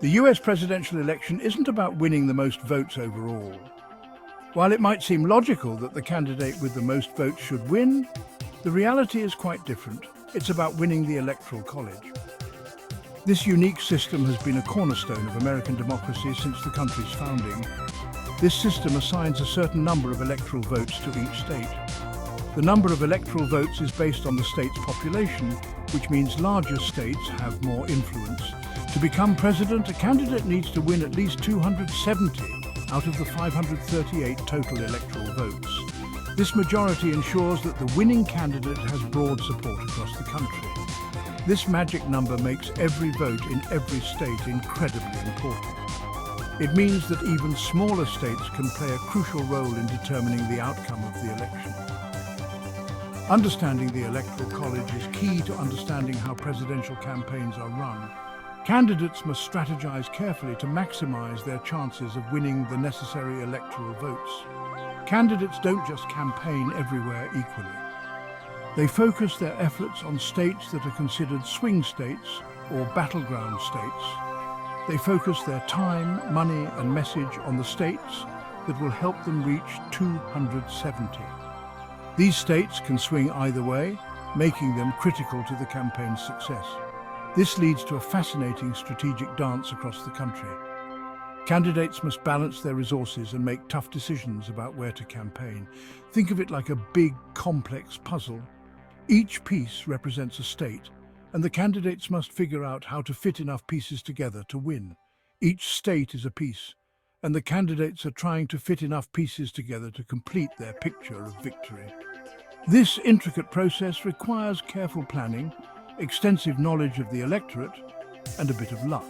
The US presidential election isn't about winning the most votes overall. While it might seem logical that the candidate with the most votes should win, the reality is quite different. It's about winning the electoral college. This unique system has been a cornerstone of American democracy since the country's founding. This system assigns a certain number of electoral votes to each state. The number of electoral votes is based on the state's population, which means larger states have more influence. To become president, a candidate needs to win at least 270 out of the 538 total electoral votes. This majority ensures that the winning candidate has broad support across the country. This magic number makes every vote in every state incredibly important. It means that even smaller states can play a crucial role in determining the outcome of the election. Understanding the Electoral College is key to understanding how presidential campaigns are run. Candidates must strategize carefully to maximize their chances of winning the necessary electoral votes. Candidates don't just campaign everywhere equally. They focus their efforts on states that are considered swing states or battleground states. They focus their time, money, and message on the states that will help them reach 270. These states can swing either way, making them critical to the campaign's success. This leads to a fascinating strategic dance across the country. Candidates must balance their resources and make tough decisions about where to campaign. Think of it like a big, complex puzzle. Each piece represents a state, and the candidates must figure out how to fit enough pieces together to win. Each state is a piece, and the candidates are trying to fit enough pieces together to complete their picture of victory. This intricate process requires careful planning, extensive knowledge of the electorate, and a bit of luck.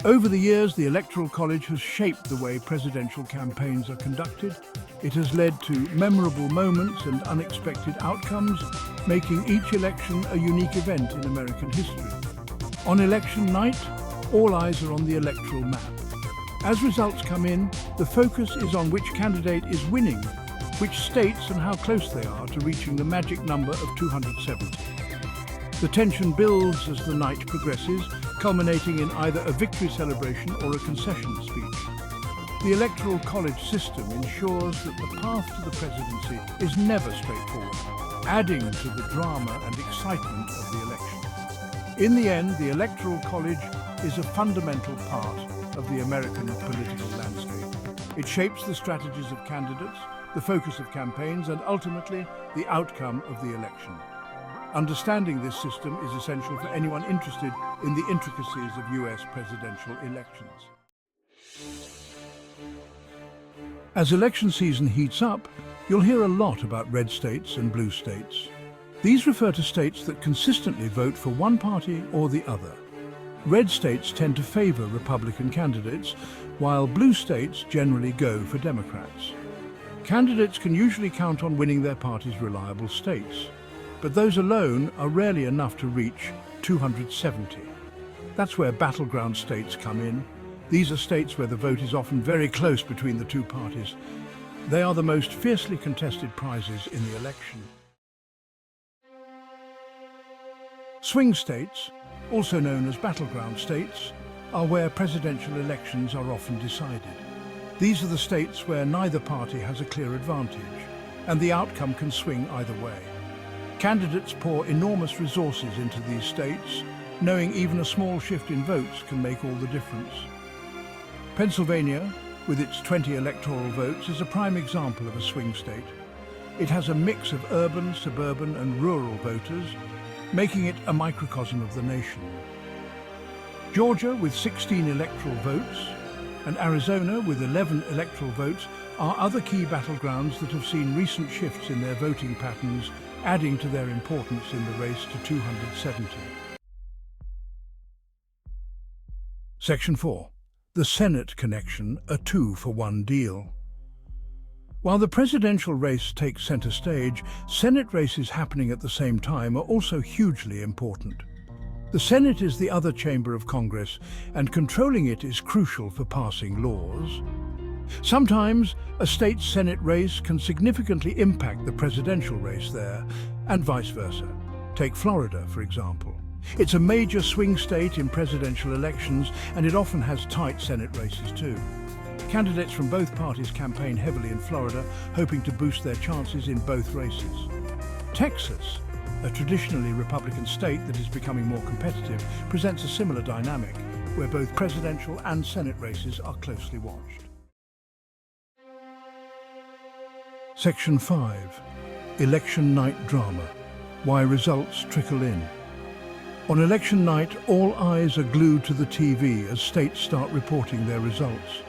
Over the years, the Electoral College has shaped the way presidential campaigns are conducted. It has led to memorable moments and unexpected outcomes, making each election a unique event in American history. On election night, all eyes are on the electoral map. As results come in, the focus is on which candidate is winning, which states and how close they are to reaching the magic number of 270. The tension builds as the night progresses, culminating in either a victory celebration or a concession speech. The Electoral College system ensures that the path to the presidency is never straightforward, adding to the drama and excitement of the election. In the end, the Electoral College is a fundamental part of the American political landscape. It shapes the strategies of candidates, the focus of campaigns, and ultimately, the outcome of the election. Understanding this system is essential for anyone interested in the intricacies of US presidential elections. As election season heats up, you'll hear a lot about red states and blue states. These refer to states that consistently vote for one party or the other. Red states tend to favor Republican candidates, while blue states generally go for Democrats. Candidates can usually count on winning their party's reliable states, but those alone are rarely enough to reach 270. That's where battleground states come in. These are states where the vote is often very close between the two parties. They are the most fiercely contested prizes in the election. Swing states, also known as battleground states, are where presidential elections are often decided. These are the states where neither party has a clear advantage, and the outcome can swing either way. Candidates pour enormous resources into these states, knowing even a small shift in votes can make all the difference. Pennsylvania, with its 20 electoral votes, is a prime example of a swing state. It has a mix of urban, suburban, and rural voters, making it a microcosm of the nation. Georgia, with 16 electoral votes, and Arizona, with 11 electoral votes, are other key battlegrounds that have seen recent shifts in their voting patterns, adding to their importance in the race to 270. Section 4. The Senate Connection, a two-for-one deal. While the presidential race takes center stage, Senate races happening at the same time are also hugely important. The Senate is the other chamber of Congress, and controlling it is crucial for passing laws. Sometimes, a state's Senate race can significantly impact the presidential race there, and vice versa. Take Florida, for example. It's a major swing state in presidential elections, and it often has tight Senate races too. Candidates from both parties campaign heavily in Florida, hoping to boost their chances in both races. Texas, a traditionally Republican state that is becoming more competitive, presents a similar dynamic, where both presidential and Senate races are closely watched. Section 5. Election Night Drama. Why results trickle in. On election night, all eyes are glued to the TV as states start reporting their results.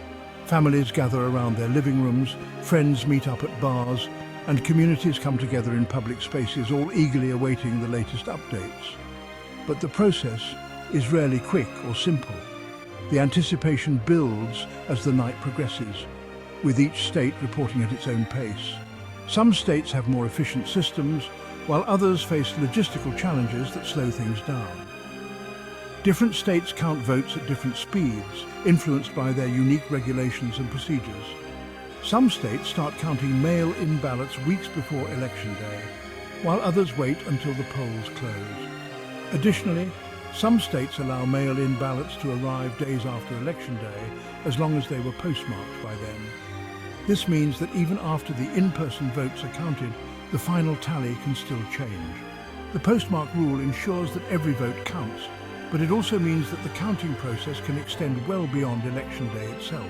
Families gather around their living rooms, friends meet up at bars, and communities come together in public spaces, all eagerly awaiting the latest updates. But the process is rarely quick or simple. The anticipation builds as the night progresses, with each state reporting at its own pace. Some states have more efficient systems, while others face logistical challenges that slow things down. Different states count votes at different speeds, influenced by their unique regulations and procedures. Some states start counting mail-in ballots weeks before Election Day, while others wait until the polls close. Additionally, some states allow mail-in ballots to arrive days after Election Day, as long as they were postmarked by then. This means that even after the in-person votes are counted, the final tally can still change. The postmark rule ensures that every vote counts, but it also means that the counting process can extend well beyond Election Day itself.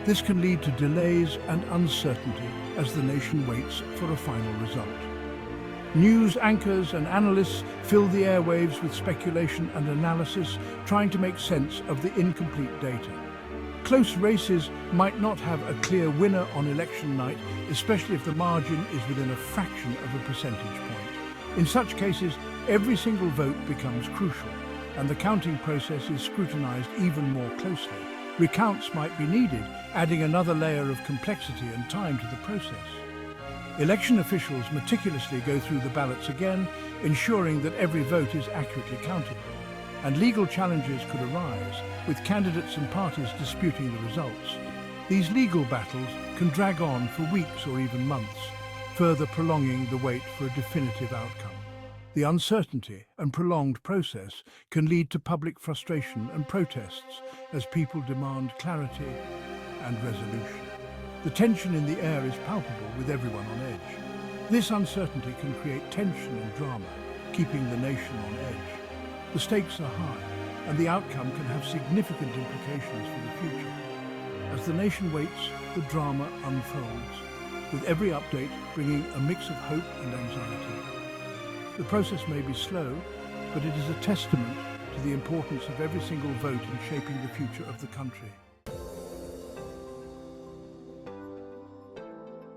This can lead to delays and uncertainty as the nation waits for a final result. News anchors and analysts fill the airwaves with speculation and analysis, trying to make sense of the incomplete data. Close races might not have a clear winner on election night, especially if the margin is within a fraction of a percentage point. In such cases, every single vote becomes crucial, and the counting process is scrutinized even more closely. Recounts might be needed, adding another layer of complexity and time to the process. Election officials meticulously go through the ballots again, ensuring that every vote is accurately counted. And legal challenges could arise, with candidates and parties disputing the results. These legal battles can drag on for weeks or even months, further prolonging the wait for a definitive outcome. The uncertainty and prolonged process can lead to public frustration and protests as people demand clarity and resolution. The tension in the air is palpable, with everyone on edge. This uncertainty can create tension and drama, keeping the nation on edge. The stakes are high, and the outcome can have significant implications for the future. As the nation waits, the drama unfolds, with every update bringing a mix of hope and anxiety. The process may be slow, but it is a testament to the importance of every single vote in shaping the future of the country.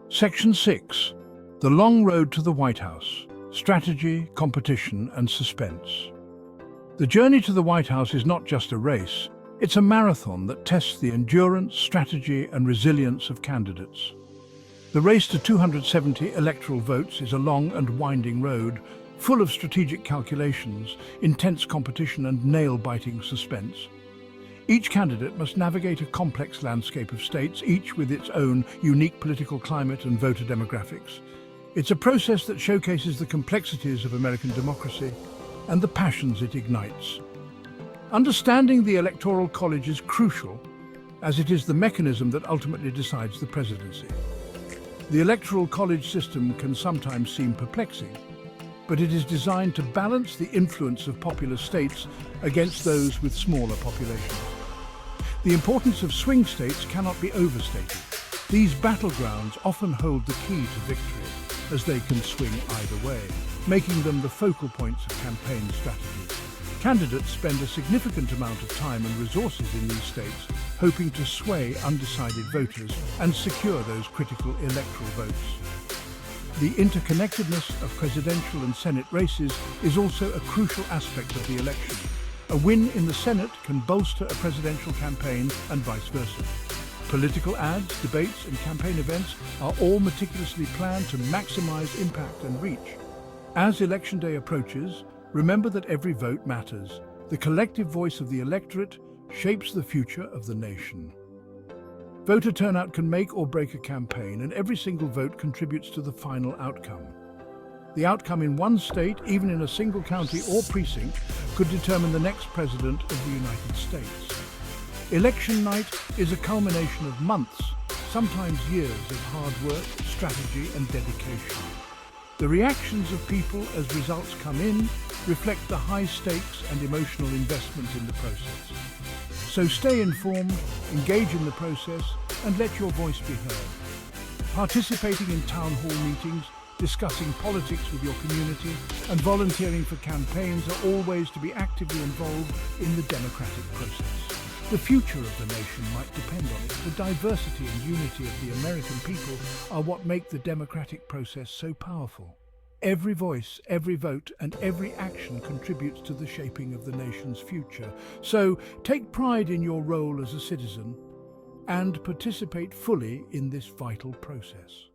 Section 6. The Long Road to the White House. Strategy, Competition and Suspense. The journey to the White House is not just a race, it's a marathon that tests the endurance, strategy and resilience of candidates. The race to 270 electoral votes is a long and winding road, full of strategic calculations, intense competition and nail-biting suspense. Each candidate must navigate a complex landscape of states, each with its own unique political climate and voter demographics. It's a process that showcases the complexities of American democracy and the passions it ignites. Understanding the Electoral College is crucial, as it is the mechanism that ultimately decides the presidency. The Electoral College system can sometimes seem perplexing, but it is designed to balance the influence of populous states against those with smaller populations. The importance of swing states cannot be overstated. These battlegrounds often hold the key to victory, as they can swing either way, making them the focal points of campaign strategies. Candidates spend a significant amount of time and resources in these states, hoping to sway undecided voters and secure those critical electoral votes. The interconnectedness of presidential and Senate races is also a crucial aspect of the election. A win in the Senate can bolster a presidential campaign and vice versa. Political ads, debates and campaign events are all meticulously planned to maximize impact and reach. As Election Day approaches, remember that every vote matters. The collective voice of the electorate shapes the future of the nation. Voter turnout can make or break a campaign, and every single vote contributes to the final outcome. The outcome in one state, even in a single county or precinct, could determine the next president of the United States. Election night is a culmination of months, sometimes years of hard work, strategy and dedication. The reactions of people as results come in reflect the high stakes and emotional investment in the process. So stay informed, engage in the process, and let your voice be heard. Participating in town hall meetings, discussing politics with your community, and volunteering for campaigns are all ways to be actively involved in the democratic process. The future of the nation might depend on it. The diversity and unity of the American people are what make the democratic process so powerful. Every voice, every vote, and every action contributes to the shaping of the nation's future. So take pride in your role as a citizen and participate fully in this vital process.